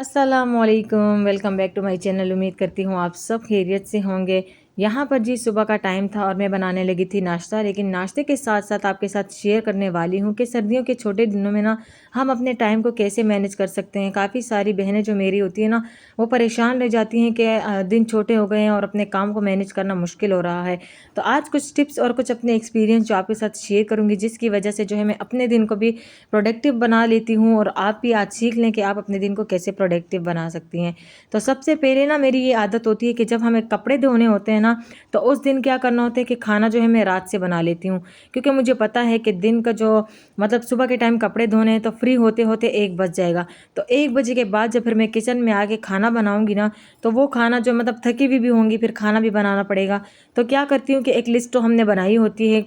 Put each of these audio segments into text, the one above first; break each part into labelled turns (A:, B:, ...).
A: अस्सलामुअलैकुम, welcome back to my channel. उम्मीद करती हूँ आप सब खैरियत से होंगे। यहाँ पर जी सुबह का टाइम था और मैं बनाने लगी थी नाश्ता, लेकिन नाश्ते के साथ साथ आपके साथ शेयर करने वाली हूँ कि सर्दियों के छोटे दिनों में ना हम अपने टाइम को कैसे मैनेज कर सकते हैं। काफ़ी सारी बहनें जो मेरी होती है ना, वो परेशान रह जाती हैं कि दिन छोटे हो गए हैं और अपने काम को मैनेज करना मुश्किल हो रहा है। तो आज कुछ टिप्स और कुछ अपने एक्सपीरियंस जो आपके साथ शेयर करूँगी, जिसकी वजह से जो है मैं अपने दिन को भी प्रोडक्टिव बना लेती हूँ और आप भी आज सीख लें कि आप अपने दिन को कैसे प्रोडक्टिव बना सकती हैं। तो सबसे पहले ना मेरी ये आदत होती है कि जब हमें कपड़े धोने होते हैं ना, तो उस दिन क्या करना होता है कि खाना जो है मैं रात से बना लेती हूँ, क्योंकि मुझे पता है कि दिन का जो मतलब सुबह के टाइम कपड़े धोने हैं तो फ्री होते होते 1 बज जाएगा। तो 1 बजे के बाद जब फिर मैं किचन में आके खाना बनाऊंगी ना, तो वो खाना जो मतलब थकी हुई भी होंगी, फिर खाना भी बनाना पड़ेगा। तो क्या करती हूँ कि एक लिस्ट तो हमने बनाई होती है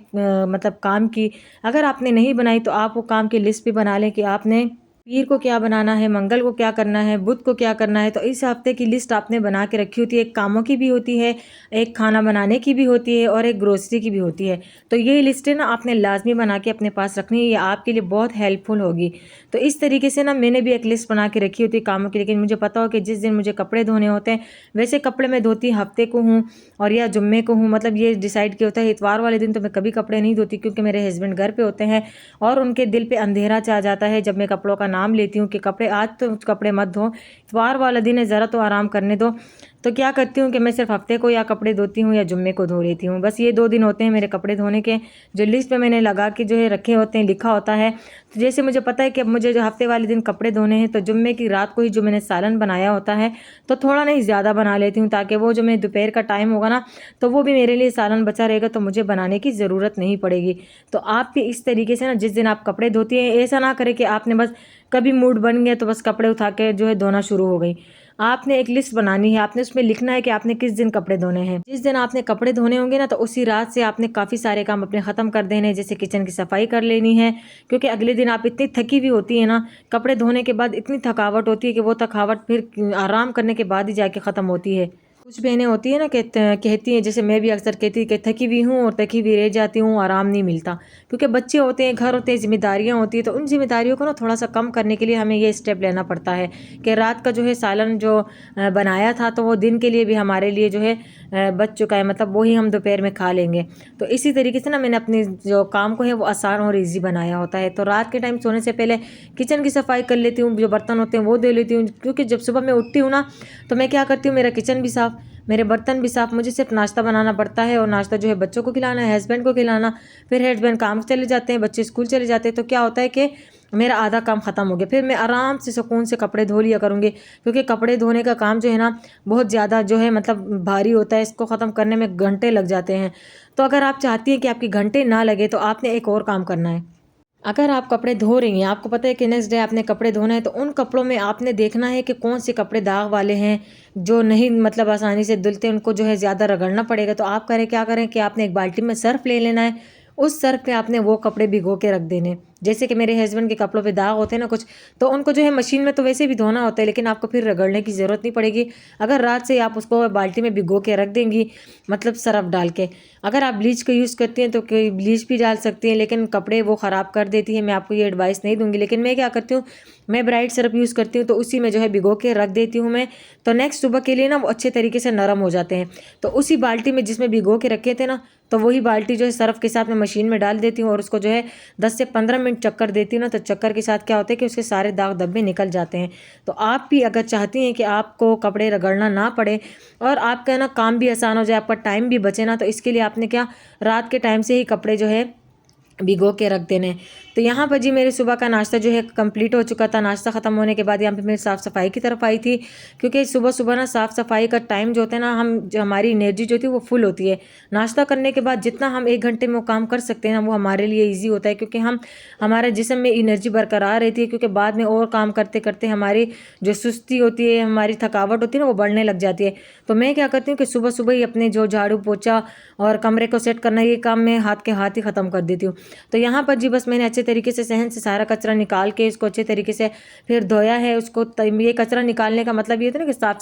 A: मतलब काम की। अगर आपने नहीं बनाई तो आप वो काम की लिस्ट भी बना लें कि आपने पीर को क्या बनाना है, मंगल को क्या करना है, बुध को क्या करना है। तो इस हफ्ते की लिस्ट आपने बना के रखी होती है। एक कामों की भी होती है, एक खाना बनाने की भी होती है और एक ग्रोसरी की भी होती है। तो ये लिस्टें ना आपने लाजमी बना के अपने पास रखनी है, ये आपके लिए बहुत हेल्पफुल होगी। तो इस तरीके से ना मैंने भी एक लिस्ट बना के रखी होती है कामों की, लेकिन मुझे पता हो कि जिस दिन मुझे कपड़े धोने होते हैं, वैसे कपड़े मैं धोती हफ्ते को हूँ और या जुम्मे को हूँ, मतलब ये डिसाइड किया होता है। इतवार वाले दिन तो मैं कभी कपड़े नहीं धोती, क्योंकि मेरे हस्बैंड घर पे होते हैं और उनके दिल पे अंधेरा चाह जाता है जब मैं कपड़ों का नाम लेती हूँ कि कपड़े आज तो कपड़े मत धो, इतवार वाला दिन है, ज़रा तो आराम करने दो। तो क्या करती हूँ कि मैं सिर्फ हफ्ते को या कपड़े धोती हूँ या जुम्मे को धो लेती हूँ। बस ये 2 दिन होते हैं मेरे कपड़े धोने के, जो लिस्ट पे मैंने लगा के जो है रखे होते हैं, लिखा होता है। तो जैसे मुझे पता है कि अब मुझे जो हफ्ते वाले दिन कपड़े धोने हैं, तो जुम्मे की रात को ही जो मैंने सालन बनाया होता है, तो थोड़ा नहीं ज़्यादा बना लेती हूँ, ताकि वो जो मैं दोपहर का टाइम होगा ना, तो वो भी मेरे लिए सालन बचा रहेगा, तो मुझे बनाने की ज़रूरत नहीं पड़ेगी। तो आप भी इस तरीके से ना जिस दिन आप कपड़े धोती हैं, ऐसा ना करें कि आपने बस कभी मूड बन गया तो बस कपड़े उठा के जो है धोना शुरू हो गई। आपने एक लिस्ट बनानी है, आपने उसमें लिखना है कि आपने किस दिन कपड़े धोने हैं। जिस दिन आपने कपड़े धोने होंगे ना, तो उसी रात से आपने काफ़ी सारे काम अपने ख़त्म कर देने हैं। जैसे किचन की सफाई कर लेनी है, क्योंकि अगले दिन आप इतनी थकी हुई होती है ना, कपड़े धोने के बाद इतनी थकावट होती है कि वो थकावट फिर आराम करने के बाद ही जाके ख़त्म होती है। कुछ बहनें होती है ना कहती हैं, जैसे मैं भी अक्सर कहती कि थकी हुई हूँ और थकी हुई रह जाती हूँ, आराम नहीं मिलता, क्योंकि बच्चे होते हैं, घर होते हैं, जिम्मेदारियाँ होती है। तो उन जिम्मेदारियों को ना थोड़ा सा कम करने के लिए हमें ये स्टेप लेना पड़ता है कि रात का जो है सालन जो बनाया था, तो वो दिन के लिए भी हमारे लिए जो है बच चुका है, मतलब वही हम दोपहर में खा लेंगे। तो इसी तरीके से ना मैंने अपने जो काम को है वो आसान और ईजी बनाया होता है। तो रात के टाइम सोने से पहले किचन की सफाई कर लेती हूँ, जो बर्तन होते हैं वो धो लेती हूँ, क्योंकि जब सुबह मैं उठती हूँ ना, तो मैं क्या करती हूँ, मेरा किचन भी साफ़, मेरे बर्तन भी साफ़, मुझे सिर्फ नाश्ता बनाना पड़ता है और नाश्ता जो है बच्चों को खिलाना है, हस्बैंड को खिलाना। फिर हस्बैंड काम चले जाते हैं, बच्चे स्कूल चले जाते हैं। तो क्या होता है कि मेरा आधा काम ख़त्म हो गया, फिर मैं आराम से सुकून से कपड़े धो लिया करूँगी, क्योंकि कपड़े धोने का काम जो है ना बहुत ज़्यादा जो है मतलब भारी होता है, इसको ख़त्म करने में घंटे लग जाते हैं। तो अगर आप चाहती हैं कि आपके घंटे ना लगे, तो आपने एक और काम करना है। अगर आप कपड़े धो रही हैं, आपको पता है कि नेक्स्ट डे आपने कपड़े धोना है, तो उन कपड़ों में आपने देखना है कि कौन से कपड़े दाग वाले हैं, जो नहीं मतलब आसानी से धुलते, उनको जो है ज़्यादा रगड़ना पड़ेगा। तो आप क्या करें कि आपने एक बाल्टी में सर्फ ले लेना है, उस सर्फ पे आपने वो कपड़े भिगो के रख देने। जैसे कि मेरे हस्बैंड के कपड़ों पे दाग होते हैं ना कुछ, तो उनको जो है मशीन में तो वैसे भी धोना होता है, लेकिन आपको फिर रगड़ने की ज़रूरत नहीं पड़ेगी अगर रात से आप उसको बाल्टी में भिगो के रख देंगी, मतलब सर्फ डाल के। अगर आप ब्लीच का यूज़ करती हैं तो कोई ब्लीच भी डाल सकती हैं, लेकिन कपड़े वो ख़राब कर देती है, मैं आपको ये एडवाइस नहीं दूंगी। लेकिन मैं क्या करती हूँ, मैं ब्राइट सर्फ यूज़ करती हूँ, तो उसी में जो है भिगो के रख देती हूँ मैं। तो नेक्स्ट सुबह के लिए ना वो अच्छे तरीके से नरम हो जाते हैं। तो उसी बाल्टी में जिसमें भिगो के रखे थे ना, तो वही बाल्टी जो है सर्फ के साथ मैं मशीन में डाल देती हूँ और उसको जो है 10 से 15 मिनट चक्कर देती हूँ ना, तो चक्कर के साथ क्या होता है कि उसके सारे दाग धब्बे निकल जाते हैं। तो आप भी अगर चाहती हैं कि आपको कपड़े रगड़ना ना पड़े और आपका ना काम भी आसान हो जाए, आपका टाइम भी बचे ना, तो इसके लिए आपने क्या रात के टाइम से ही कपड़े जो है भिगो के रख देने। तो यहाँ पर जी मेरे सुबह का नाश्ता जो है कंप्लीट हो चुका था। नाश्ता ख़त्म होने के बाद यहाँ पे मैं साफ़ सफाई की तरफ आई थी, क्योंकि सुबह सुबह ना साफ़ सफाई का टाइम जो होता है ना, हम जो हमारी एनर्जी जो होती है वो फुल होती है। नाश्ता करने के बाद जितना हम 1 घंटे में वो काम कर सकते हैं ना, वो हमारे लिए ईजी होता है, क्योंकि हम हमारे जिस्म में एनर्जी बरकरार रहती है, क्योंकि बाद में और काम करते करते हमारी जो सुस्ती होती है, हमारी थकावट होती है ना, वो बढ़ने लग जाती है। तो मैं क्या करती हूँ कि सुबह सुबह ही अपने जो झाड़ू पोछा और कमरे को सेट करना, ये काम मैं हाथ के हाथ ही ख़त्म कर देती हूँ। तो यहाँ पर जी बस मैंने अच्छे अच्छे तरीके से सहन से सारा कचरा निकाल के इसको अच्छे तरीके से फिर धोया है उसको। ये कचरा निकालने का मतलब ये था ना कि साफ़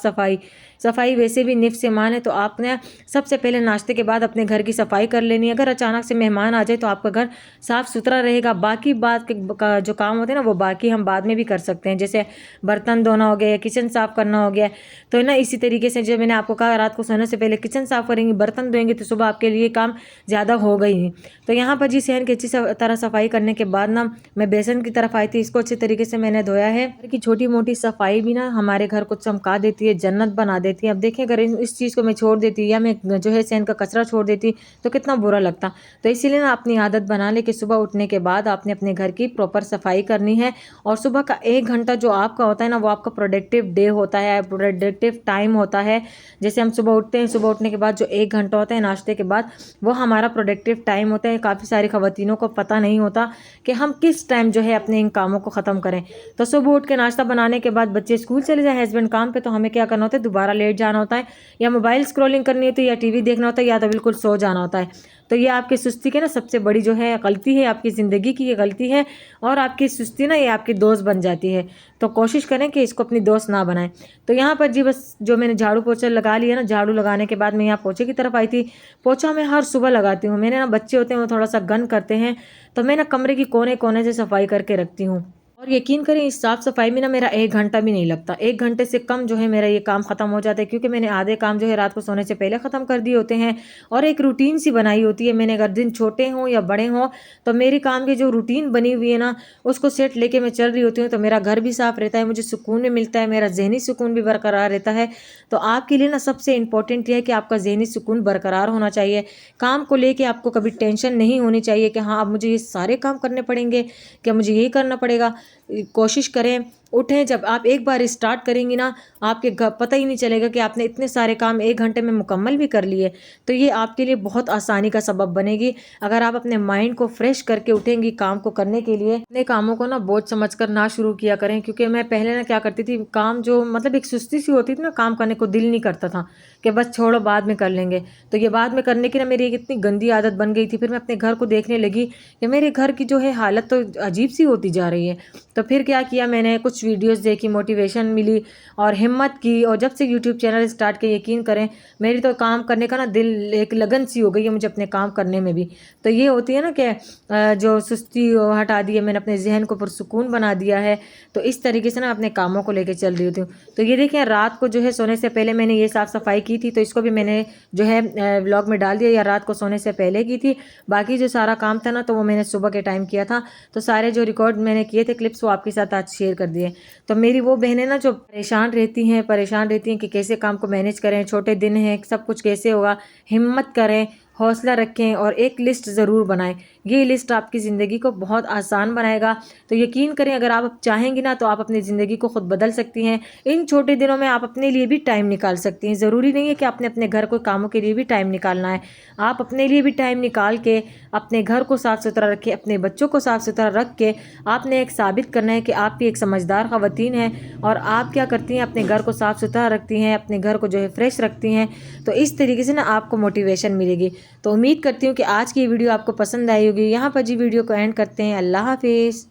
A: सफाई वैसे भी निफ़ से मान है, तो आपने सबसे पहले नाश्ते के बाद अपने घर की सफाई कर लेनी है। अगर अचानक से मेहमान आ जाए तो आपका घर साफ़ सुथरा रहेगा। बाकी बात का जो काम होते हैं ना वो बाकी हम बाद में भी कर सकते हैं, जैसे बर्तन धोना हो गया या किचन साफ़ करना हो गया। तो ना इसी तरीके से जो मैंने आपको कहा, रात को सोने से पहले किचन साफ़ करेंगे, बर्तन धोएंगे, तो सुबह आपके लिए काम ज़्यादा होगा ही नहीं। तो यहाँ पर जी सहन की अच्छी तरह सफाई करने के बाद ना मैं बेसन की तरफ आई थी। इसको अच्छे तरीके से मैंने धोया है। घर की छोटी मोटी सफाई भी ना हमारे घर को चमका देती है, जन्नत बना देती है। अब देखिए अगर इस चीज़ को मैं छोड़ देती या मैं जो है सहन का कचरा छोड़ देती तो कितना बुरा लगता। तो इसीलिए ना अपनी आदत बना ले कि सुबह उठने के बाद आपने अपने घर की प्रॉपर सफाई करनी है। और सुबह का 1 घंटा जो आपका होता है ना वो आपका प्रोडक्टिव डे होता है, प्रोडक्टिव टाइम होता है। जैसे हम सुबह उठते हैं, सुबह उठने के बाद जो 1 घंटा होता है नाश्ते के बाद, वो हमारा प्रोडक्टिव टाइम होता है। काफ़ी सारी ख़वातीनों को पता नहीं होता कि हम किस टाइम जो है अपने इन कामों को ख़त्म करें। तो सुबह उठ के नाश्ता बनाने के बाद बच्चे स्कूल चले जाए, हस्बैंड काम पे, तो हमें क्या करना होता है, दोबारा लेट जाना होता है, या मोबाइल स्क्रॉलिंग करनी होती है, या टीवी देखना होता है, या तो बिल्कुल सो जाना होता है। तो ये आपकी सुस्ती की ना सबसे बड़ी जो है गलती है, आपकी ज़िंदगी की ये गलती है। और आपकी सुस्ती ना ये आपकी दोस्त बन जाती है। तो कोशिश करें कि इसको अपनी दोस्त ना बनाएं। तो यहाँ पर जी बस जो मैंने झाड़ू पोछा लगा लिया ना, झाड़ू लगाने के बाद मैं यहाँ पोछे की तरफ आई थी। पोछा मैं हर सुबह लगाती हूँ। मैंने ना बच्चे होते हैं वो थोड़ा सा गंद करते हैं, तो मैं ना कमरे की कोने कोने से सफाई करके रखती हूँ। और यकीन करें इस साफ़ सफाई में ना मेरा 1 घंटा भी नहीं लगता। 1 घंटे से कम जो है मेरा ये काम ख़त्म हो जाता है, क्योंकि मैंने आधे काम जो है रात को सोने से पहले ख़त्म कर दिए होते हैं। और एक रूटीन सी बनाई होती है मैंने, अगर दिन छोटे हों या बड़े हों, तो मेरी काम की जो रूटीन बनी हुई है ना उसको सेट लेके मैं चल रही होती हूँ। तो मेरा घर भी साफ़ रहता है, मुझे सुकून भी मिलता है, मेरा जहनी सुकून भी बरकरार रहता है। तो आपके लिए ना सबसे इम्पोर्टेंट यह है कि आपका जहनी सुकून बरकरार होना चाहिए। काम को लेके आपको कभी टेंशन नहीं होनी चाहिए कि हाँ अब मुझे ये सारे काम करने पड़ेंगे, क्या मुझे यही करना पड़ेगा। कोशिश करें, उठें, जब आप एक बार स्टार्ट करेंगी ना आपके पता ही नहीं चलेगा कि आपने इतने सारे काम 1 घंटे में मुकम्मल भी कर लिए। तो ये आपके लिए बहुत आसानी का सबब बनेगी। अगर आप अपने माइंड को फ्रेश करके उठेंगी काम को करने के लिए। अपने कामों को ना बोझ समझकर ना शुरू किया करें, क्योंकि मैं पहले ना क्या करती थी, काम जो मतलब एक सुस्ती सी होती थी ना, काम करने को दिल नहीं करता था कि बस छोड़ो बाद में कर लेंगे। तो ये बाद में करने की ना मेरी एक इतनी गंदी आदत बन गई थी। फिर मैं अपने घर को देखने लगी कि मेरे घर की जो है हालत तो अजीब सी होती जा रही है। तो फिर क्या किया, मैंने कुछ वीडियोस देखी, मोटिवेशन मिली और हिम्मत की। और जब से यूट्यूब चैनल स्टार्ट किया, यकीन करें मेरी तो काम करने का ना दिल, एक लगन सी हो गई है मुझे अपने काम करने में भी। तो ये होती है ना कि जो सुस्ती हटा दी है, मैंने अपने जहन को पुरसुकून बना दिया है। तो इस तरीके से ना अपने कामों को लेकर चल रही होती हूँ। तो ये देखिए रात को जो है सोने से पहले मैंने ये साफ़ सफाई की थी, तो इसको भी मैंने जो है व्लॉग में डाल दिया, या रात को सोने से पहले की थी। बाकी जो सारा काम था ना तो वो मैंने सुबह के टाइम किया था। तो सारे जो रिकॉर्ड मैंने किए थे क्लिप्स, वो आपके साथ आज शेयर कर दिए। तो मेरी वो बहनें ना जो परेशान रहती हैं कि कैसे काम को मैनेज करें, छोटे दिन हैं, सब कुछ कैसे होगा, हिम्मत करें, हौसला रखें और एक लिस्ट ज़रूर बनाएं। ये लिस्ट आपकी ज़िंदगी को बहुत आसान बनाएगा। तो यकीन करें अगर आप चाहेंगी ना तो आप अपनी ज़िंदगी को खुद बदल सकती हैं। इन छोटे दिनों में आप अपने लिए भी टाइम निकाल सकती हैं। ज़रूरी नहीं है कि आपने अपने घर को कामों के लिए भी टाइम निकालना है। आप अपने लिए भी टाइम निकाल के अपने घर को साफ़ सुथरा रखें, अपने बच्चों को साफ़ सुथरा रख के आपने एक साबित करना है कि आप भी एक समझदार ख़वातीन हैं। और आप क्या करती हैं, अपने घर को साफ़ सुथरा रखती हैं, अपने घर को जो है फ्रेश रखती हैं। तो इस तरीके से ना आपको मोटिवेशन मिलेगी। तो उम्मीद करती हूँ कि आज की वीडियो आपको पसंद आई होगी। यहाँ पर जी वीडियो को एंड करते हैं। अल्लाह हाफिज़।